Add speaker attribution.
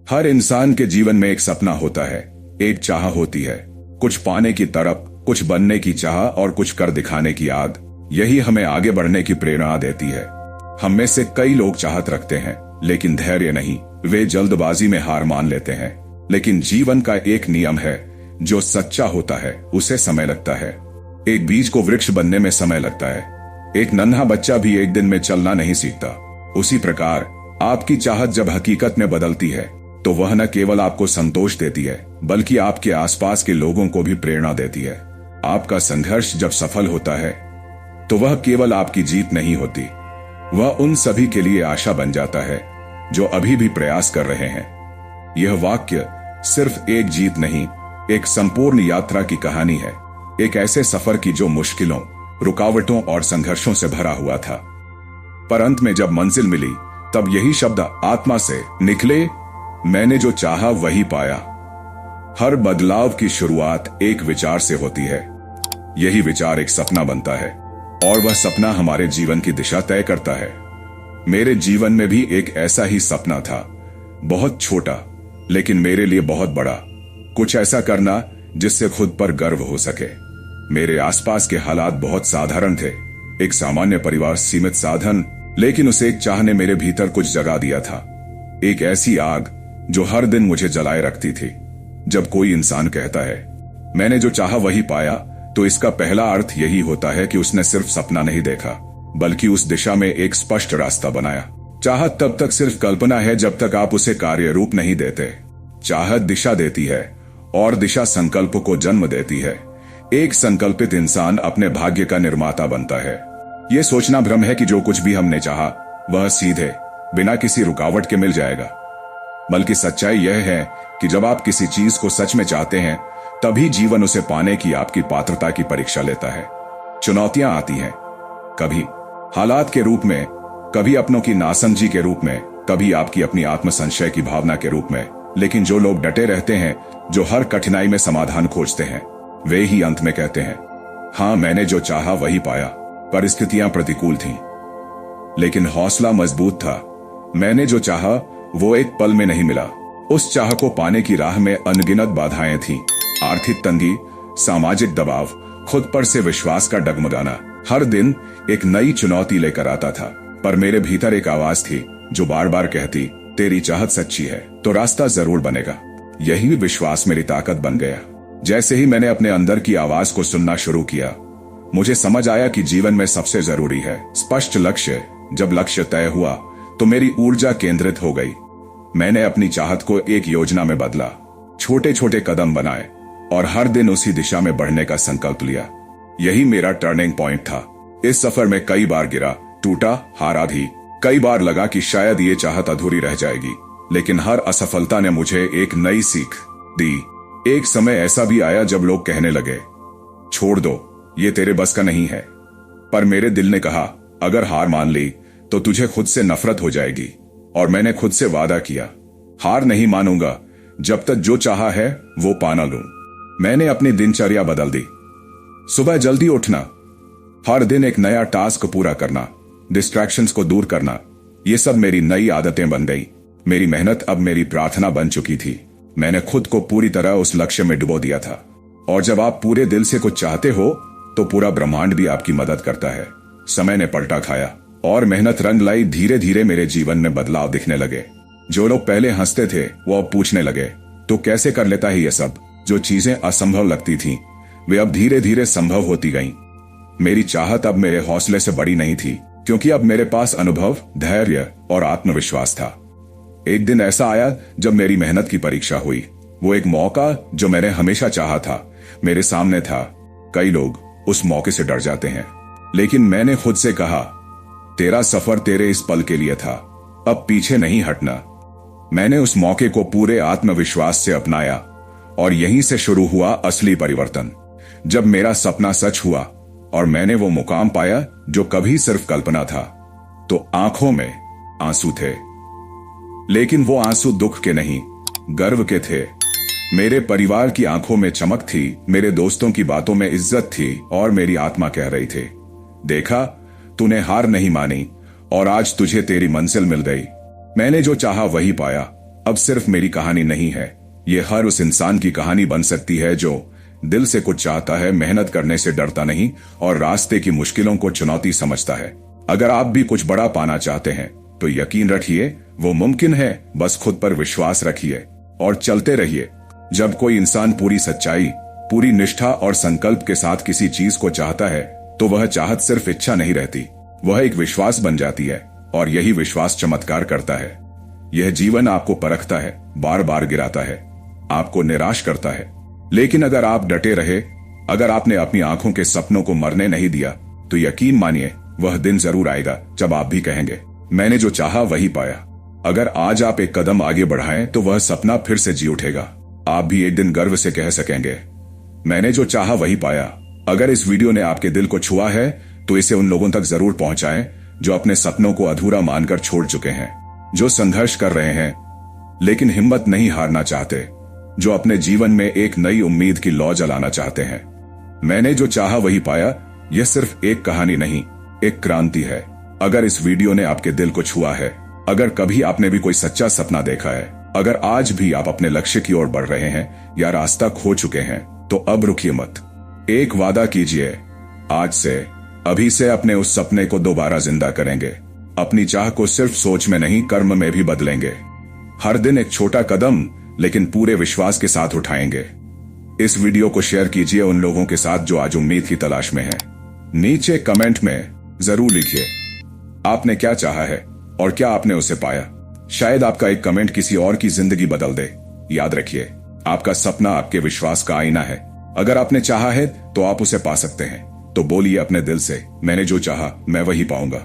Speaker 1: हर इंसान के जीवन में एक सपना होता है, एक चाह होती है, कुछ पाने की तड़प, कुछ बनने की चाह और कुछ कर दिखाने की आग। यही हमें आगे बढ़ने की प्रेरणा देती है। हम में से कई लोग चाहत रखते हैं, लेकिन धैर्य नहीं। वे जल्दबाजी में हार मान लेते हैं। लेकिन जीवन का एक नियम है, जो सच्चा होता है उसे समय लगता है। एक बीज को वृक्ष बनने में समय लगता है। एक नन्हा बच्चा भी एक दिन में चलना नहीं सीखता। उसी प्रकार आपकी चाहत जब हकीकत में बदलती है, तो वह न केवल आपको संतोष देती है, बल्कि आपके आसपास के लोगों को भी प्रेरणा देती है। आपका संघर्ष जब सफल होता है, तो वह केवल आपकी जीत नहीं होती, वह उन सभी के लिए आशा बन जाता है जो अभी भी प्रयास कर रहे हैं। यह वाक्य सिर्फ एक जीत नहीं, एक संपूर्ण यात्रा की कहानी है। एक ऐसे सफर की जो मुश्किलों, रुकावटों और संघर्षों से भरा हुआ था। पर अंत में जब मंजिल मिली, तब यही शब्द आत्मा से निकले, मैंने जो चाहा वही पाया। हर बदलाव की शुरुआत एक विचार से होती है। यही विचार एक सपना बनता है, और वह सपना हमारे जीवन की दिशा तय करता है। मेरे जीवन में भी एक ऐसा ही सपना था, बहुत छोटा लेकिन मेरे लिए बहुत बड़ा। कुछ ऐसा करना जिससे खुद पर गर्व हो सके। मेरे आसपास के हालात बहुत साधारण थे। एक सामान्य परिवार, सीमित साधन, लेकिन उसे एक चाह ने मेरे भीतर कुछ जगा दिया था। एक ऐसी आग जो हर दिन मुझे जलाए रखती थी। जब कोई इंसान कहता है मैंने जो चाहा वही पाया, तो इसका पहला अर्थ यही होता है कि उसने सिर्फ सपना नहीं देखा, बल्कि उस दिशा में एक स्पष्ट रास्ता बनाया। चाहत तब तक सिर्फ कल्पना है जब तक आप उसे कार्य रूप नहीं देते। चाहत दिशा देती है, और दिशा संकल्प को जन्म देती है। एक संकल्पित इंसान अपने भाग्य का निर्माता बनता है। यह सोचना भ्रम है कि जो कुछ भी हमने चाहा वह सीधे बिना किसी रुकावट के मिल जाएगा। बल्कि सच्चाई यह है कि जब आप किसी चीज को सच में चाहते हैं, तभी जीवन उसे पाने की आपकी पात्रता की परीक्षा लेता है। चुनौतियां आती हैं, कभी हालात के रूप में, कभी अपनों की नासमझी के रूप में, कभी आपकी अपनी आत्मसंशय की भावना के रूप में। लेकिन जो लोग डटे रहते हैं, जो हर कठिनाई में समाधान खोजते हैं, वे ही अंत में कहते हैं, हाँ, मैंने जो चाहा वही पाया। परिस्थितियां प्रतिकूल थीं, लेकिन हौसला मजबूत था। मैंने जो चाहा वो एक पल में नहीं मिला। उस चाह को पाने की राह में अनगिनत बाधाएं थीं। आर्थिक तंगी, सामाजिक दबाव, खुद पर से विश्वास का डगमगाना हर दिन एक नई चुनौती लेकर आता था। पर मेरे भीतर एक आवाज थी जो बार बार कहती, तेरी चाहत सच्ची है तो रास्ता जरूर बनेगा। यही विश्वास मेरी ताकत बन गया। जैसे ही मैंने अपने अंदर की आवाज को सुनना शुरू किया, मुझे समझ आया कि जीवन में सबसे जरूरी है स्पष्ट लक्ष्य। जब लक्ष्य तय हुआ, तो मेरी ऊर्जा केंद्रित हो गई। मैंने अपनी चाहत को एक योजना में बदला, छोटे छोटे कदम बनाए, और हर दिन उसी दिशा में बढ़ने का संकल्प लिया। यही मेरा टर्निंग पॉइंट था। इस सफर में कई बार गिरा, टूटा, हारा भी। कई बार लगा कि शायद ये चाहत अधूरी रह जाएगी, लेकिन हर असफलता ने मुझे एक नई सीख दी। एक समय ऐसा भी आया जब लोग कहने लगे, छोड़ दो, ये तेरे बस का नहीं है। पर मेरे दिल ने कहा, अगर हार मान ली तो तुझे खुद से नफरत हो जाएगी। और मैंने खुद से वादा किया, हार नहीं मानूंगा जब तक जो चाहा है वो पा ना लूं। मैंने अपनी दिनचर्या बदल दी। सुबह जल्दी उठना, हर दिन एक नया टास्क पूरा करना, डिस्ट्रैक्शंस को दूर करना, ये सब मेरी नई आदतें बन गई। मेरी मेहनत अब मेरी प्रार्थना बन चुकी थी। मैंने खुद को पूरी तरह उस लक्ष्य में डुबो दिया था। और जब आप पूरे दिल से कुछ चाहते हो, तो पूरा ब्रह्मांड भी आपकी मदद करता है। समय ने पलटा खाया, और मेहनत रंग लाई। धीरे धीरे मेरे जीवन में बदलाव दिखने लगे। जो लोग पहले हंसते थे, वो अब पूछने लगे, तो कैसे कर लेता है ये सब? जो चीजें असंभव लगती थीं, वे अब धीरे धीरे संभव होती गईं। मेरी चाहत अब मेरे हौसले से बड़ी नहीं थी, क्योंकि अब मेरे पास अनुभव, धैर्य और आत्मविश्वास था। एक दिन ऐसा आया जब मेरी मेहनत की परीक्षा हुई। वो एक मौका जो मैंने हमेशा चाहा था, मेरे सामने था। कई लोग उस मौके से डर जाते हैं, लेकिन मैंने खुद से कहा, तेरा सफर तेरे इस पल के लिए था, अब पीछे नहीं हटना। मैंने उस मौके को पूरे आत्मविश्वास से अपनाया, और यहीं से शुरू हुआ असली परिवर्तन। जब मेरा सपना सच हुआ और मैंने वो मुकाम पाया जो कभी सिर्फ कल्पना था, तो आंखों में आंसू थे। लेकिन वो आंसू दुख के नहीं, गर्व के थे। मेरे परिवार की आंखों में चमक थी, मेरे दोस्तों की बातों में इज्जत थी, और मेरी आत्मा कह रही थी, देखा, तूने हार नहीं मानी, और आज तुझे तेरी मंजिल मिल गई। मैंने जो चाहा वही पाया। अब सिर्फ मेरी कहानी नहीं है, ये हर उस इंसान की कहानी बन सकती है जो दिल से कुछ चाहता है, मेहनत करने से डरता नहीं और रास्ते की मुश्किलों को चुनौती समझता है। अगर आप भी कुछ बड़ा पाना चाहते हैं तो यकीन रखिए वो मुमकिन है, बस खुद पर विश्वास रखिए और चलते रहिए। जब कोई इंसान पूरी सच्चाई, पूरी निष्ठा और संकल्प के साथ किसी चीज को चाहता है तो वह चाहत सिर्फ इच्छा नहीं रहती, वह एक विश्वास बन जाती है और यही विश्वास चमत्कार करता है। यह जीवन आपको परखता है, बार बार गिराता है, आपको निराश करता है, लेकिन अगर आप डटे रहे, अगर आपने अपनी आंखों के सपनों को मरने नहीं दिया, तो यकीन मानिए वह दिन जरूर आएगा जब आप भी कहेंगे मैंने जो चाहा वही पाया। अगर आज आप एक कदम आगे बढ़ाएं तो वह सपना फिर से जी उठेगा। आप भी एक दिन गर्व से कह सकेंगे मैंने जो चाहा वही पाया। अगर इस वीडियो ने आपके दिल को छुआ है तो इसे उन लोगों तक जरूर पहुंचाएं जो अपने सपनों को अधूरा मानकर छोड़ चुके हैं, जो संघर्ष कर रहे हैं लेकिन हिम्मत नहीं हारना चाहते, जो अपने जीवन में एक नई उम्मीद की लौ जलाना चाहते हैं। मैंने जो चाहा वही पाया, यह सिर्फ एक कहानी नहीं, एक क्रांति है। अगर इस वीडियो ने आपके दिल को छुआ है, अगर कभी आपने भी कोई सच्चा सपना देखा है, अगर आज भी आप अपने लक्ष्य की ओर बढ़ रहे हैं या रास्ता खो चुके हैं, तो अब रुकिए मत। एक वादा कीजिए, आज से, अभी से अपने उस सपने को दोबारा जिंदा करेंगे। अपनी चाह को सिर्फ सोच में नहीं, कर्म में भी बदलेंगे। हर दिन एक छोटा कदम, लेकिन पूरे विश्वास के साथ उठाएंगे। इस वीडियो को शेयर कीजिए उन लोगों के साथ जो आज उम्मीद की तलाश में हैं। नीचे कमेंट में जरूर लिखिए आपने क्या चाहा है और क्या आपने उसे पाया। शायद आपका एक कमेंट किसी और की जिंदगी बदल दे। याद रखिए, आपका सपना आपके विश्वास का आईना है। अगर आपने चाहा है तो आप उसे पा सकते हैं। तो बोलिए अपने दिल से, मैंने जो चाहा मैं वही पाऊंगा।